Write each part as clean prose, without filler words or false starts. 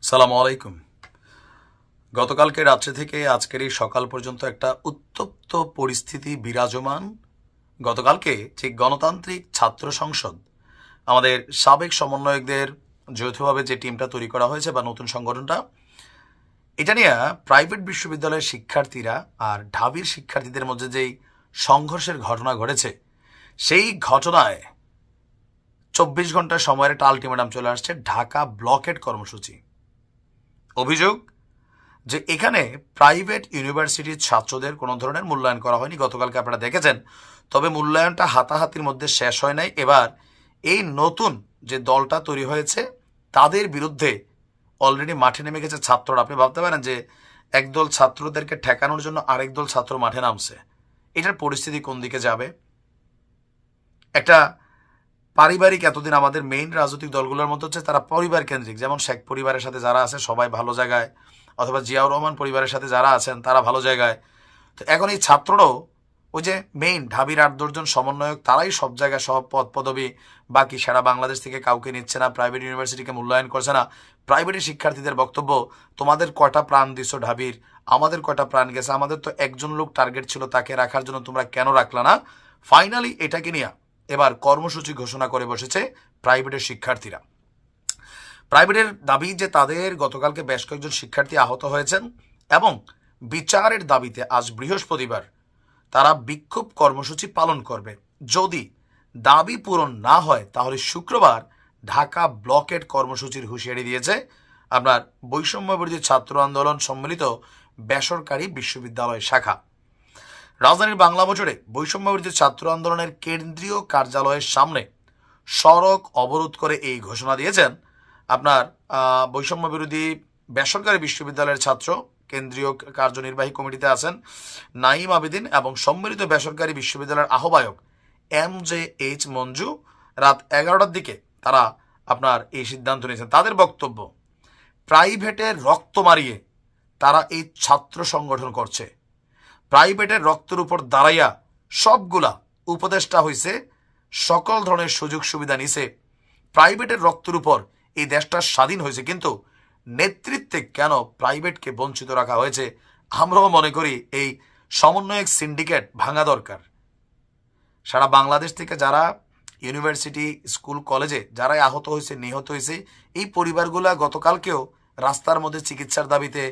সালামু আলাইকুম। গতকালকে রাত্রে থেকে আজকের এই সকাল পর্যন্ত একটা উত্তপ্ত পরিস্থিতি বিরাজমান। গতকালকে যে গণতান্ত্রিক ছাত্র সংসদ, আমাদের সাবেক সমন্বয়কদের যৌথভাবে যে টিমটা তৈরি করা হয়েছে বা নতুন সংগঠনটা, এটা নিয়ে প্রাইভেট বিশ্ববিদ্যালয়ের শিক্ষার্থীরা আর ঢাবির শিক্ষার্থীদের মধ্যে যেই সংঘর্ষের ঘটনা ঘটেছে, সেই ঘটনায় 24 ঘন্টা সময়ের একটা আলটিমেটাম চলে আসছে, ঢাকা ব্লকেড কর্মসূচি। অভিযোগ যে এখানে প্রাইভেট ইউনিভার্সিটির ছাত্রদের কোনো ধরনের মূল্যায়ন করা হয়নি। গতকালকে আপনারা দেখেছেন, তবে মূল্যায়নটা হাতাহাতির মধ্যে শেষ হয় নাই। এবার এই নতুন যে দলটা তৈরি হয়েছে তাদের বিরুদ্ধে অলরেডি মাঠে নেমে গেছে ছাত্ররা। আপনি ভাবতে পারেন যে একদল ছাত্রদেরকে ঠেকানোর জন্য আরেক দল ছাত্র মাঠে নামছে। এটার পরিস্থিতি কোন দিকে যাবে? একটা পারিবারিক, এতদিন আমাদের মেইন রাজনৈতিক দলগুলোর মধ্যে হচ্ছে তারা পরিবার কেন্দ্রিক, যেমন শেখ পরিবারের সাথে যারা আছে সবাই ভালো জায়গায়, অথবা জিয়াউর রহমান পরিবারের সাথে যারা আছেন তারা ভালো জায়গায়। তো এখন এই ছাত্ররাও ওই যে মেইন ঢাবির 8-10 জন সমন্বয়ক, তারাই সব জায়গায় সব পদ পদবি, বাকি সারা বাংলাদেশ থেকে কাউকে নিচ্ছে না, প্রাইভেট ইউনিভার্সিটিকে মূল্যায়ন করছে না। প্রাইভেটের শিক্ষার্থীদের বক্তব্য, তোমাদের কয়টা প্রাণ দিছো ঢাবির, আমাদের কয়টা প্রাণ গেছে, আমাদের তো একজন লোক টার্গেট ছিল, তাকে রাখার জন্য তোমরা কেন রাখলা না? ফাইনালি এটাকে নিয়ে এবার কর্মসূচি ঘোষণা করে বসেছে প্রাইভেটের শিক্ষার্থীরা। প্রাইভেটের দাবি যে তাদের গতকালকে বেশ কয়েকজন শিক্ষার্থী আহত হয়েছেন এবং বিচারের দাবিতে আজ বৃহস্পতিবার তারা বিক্ষোভ কর্মসূচি পালন করবে। যদি দাবি পূরণ না হয় তাহলে শুক্রবার ঢাকা ব্লকেড কর্মসূচির হুঁশিয়ারি দিয়েছে আপনার বৈষম্য বিরোধী ছাত্র আন্দোলন সম্মিলিত বেসরকারি বিশ্ববিদ্যালয় শাখা। রাজধানীর বাংলা মোটরে বৈষম্য বিরোধী ছাত্র আন্দোলনের কেন্দ্রীয় কার্যালয়ের সামনে সড়ক অবরোধ করে এই ঘোষণা দিয়েছেন আপনার বৈষম্য বিরোধী বেসরকারি বিশ্ববিদ্যালয়ের ছাত্র কেন্দ্রীয় কার্যনির্বাহী কমিটিতে আছেন নাঈম আবেদিন এবং সম্মিলিত বেসরকারি বিশ্ববিদ্যালয়ের আহ্বায়ক MJH মঞ্জু। রাত 11টার দিকে তারা আপনার এই সিদ্ধান্ত নিয়েছেন। তাদের বক্তব্য, প্রাইভেটের রক্ত মারিয়ে তারা এই ছাত্র সংগঠন করছে। প্রাইভেটের রক্তের উপর দাঁড়াইয়া সবগুলা উপদেষ্টা হইছে, সকল ধরনের সুযোগ সুবিধা নিছে। প্রাইভেটের রক্তের উপর এই দেশটা স্বাধীন হয়েছে, কিন্তু নেতৃত্বে কেন প্রাইভেটকে বঞ্চিত রাখা হয়েছে? আমরাও মনে করি এই সমন্বয়ক সিন্ডিকেট ভাঙা দরকার। সারা বাংলাদেশ থেকে যারা ইউনিভার্সিটি, স্কুল, কলেজে যারাই আহত হয়েছে, নিহত হয়েছে, এই পরিবারগুলা গতকালকেও রাস্তার মধ্যে চিকিৎসার দাবিতে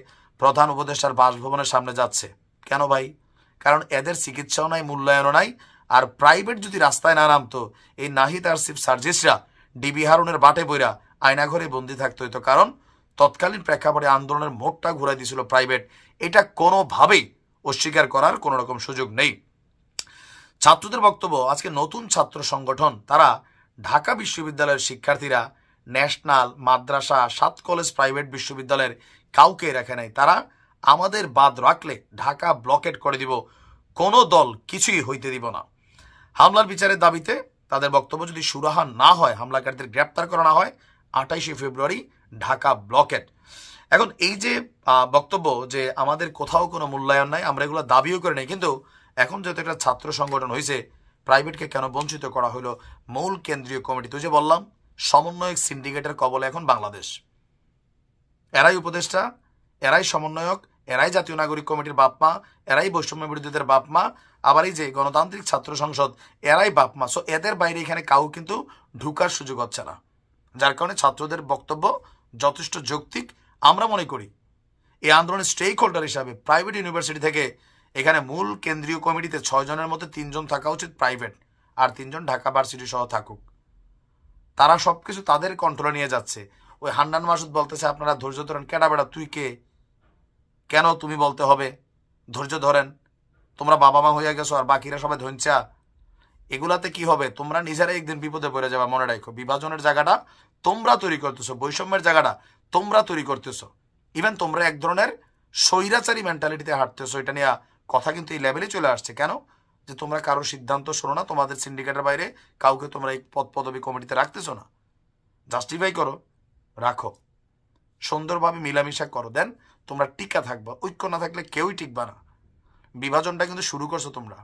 প্রধান উপদেষ্টার বাসভবনের সামনে যাচ্ছে। কেন ভাই? কারণ এদের চিকিৎসাও নাই, মূল্যায়নও নাই। আর প্রাইভেট যদি রাস্তায় না নামতো, এই নাহিদ আর সিফ সার্জিসরা ডিবি হারুনের বাটে বইরা আয়নাঘরে বন্দি থাকতে হইতো। কারণ তৎকালীন প্রেক্ষাপটে আন্দোলনের মোড়টা ঘুরাই দিয়েছিল প্রাইভেট। এটা কোনোভাবেই অস্বীকার করার কোনো রকম সুযোগ নেই। ছাত্রদের বক্তব্য, আজকে নতুন ছাত্র সংগঠন তারা ঢাকা বিশ্ববিদ্যালয়ের শিক্ষার্থীরা ন্যাশনাল, মাদ্রাসা, 7 কলেজ, প্রাইভেট বিশ্ববিদ্যালয়ের কাউকে রাখে নাই। তারা আমাদের বাদ রাখলে ঢাকা ব্লকেট করে দিব, কোনো দল কিছুই হইতে দিব না। হামলার বিচারের দাবিতে তাদের বক্তব্য, যদি সুরাহা না হয়, হামলাকারীদের গ্রেপ্তার করা না হয়, 28শে ফেব্রুয়ারি ঢাকা ব্লকেট। এখন এই যে বক্তব্য যে আমাদের কোথাও কোনো মূল্যায়ন নাই, আমরা এগুলো দাবিও করে নেই, কিন্তু এখন যেহেতু একটা ছাত্র সংগঠন হয়েছে, প্রাইভেটকে কেন বঞ্চিত করা হলো? মূল কেন্দ্রীয় কমিটি, তো যে বললাম সমন্বয়ক সিন্ডিকেটের কবলে এখন বাংলাদেশ। এরাই উপদেষ্টা, এরাই সমন্বয়ক, এরাই জাতীয় নাগরিক কমিটির বাপমা, এরাই বৈষম্য বিরোধীদের বাপমা, আবার এই যে গণতান্ত্রিক ছাত্র সংসদ, এরাই বাপমা। সো এদের বাইরে এখানে কাউ কিন্তু ঢুকার সুযোগ হচ্ছে না, যার কারণে ছাত্রদের বক্তব্য যথেষ্ট যৌক্তিক। আমরা মনে করি এই আন্দোলনের স্টেক হোল্ডার হিসাবে প্রাইভেট ইউনিভার্সিটি থেকে এখানে মূল কেন্দ্রীয় কমিটিতে 6 জনের মধ্যে 3 জন থাকা উচিত প্রাইভেট, আর 3 জন ঢাকা ভার্সিটি সহ থাকুক। তারা সবকিছু তাদের কন্ট্রোলে নিয়ে যাচ্ছে। ওই হান্নান মাসুদ বলতেছে আপনারা ধৈর্য ধরেন। কেডা বেড়া তুই কে? কেন তুমি বলতে হবে ধৈর্য ধরেন? তোমরা বাবা মা হইয়া গেছো আর বাকিরা সবাই ধনচা। এগুলাতে কি হবে? তোমরা নিজেরাই একদিন বিপদে পড়ে যাবা, মনে রাখো। বিভাজনের জায়গাটা তোমরা তৈরি করতেছো, বৈষম্যের জায়গাটা তোমরা তৈরি করতেছো। ইভেন তোমরা এক ধরনের স্বৈরাচারী মেন্টালিটিতে হাঁটতেছো। এটা নিয়ে কথা কিন্তু এই লেভেলে চলে আসছে। কেন? যে তোমরা কারো সিদ্ধান্ত শোনো না, তোমাদের সিন্ডিকেটের বাইরে কাউকে তোমরা এই পদ পদবি কমিটিতে রাখতেছো না। জাস্টিফাই করো, রাখো, সুন্দরভাবে মিলামিশা করো, দেন তোমরা টিকা থাকবা। ঐক্য না থাকলে কেউই টিকবা না। বিভাজনটা কিন্তু শুরু করছো তোমরা,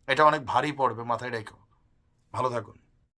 এটা অনেক ভারী পড়বে, মাথায় রেখো। ভালো থাকুন।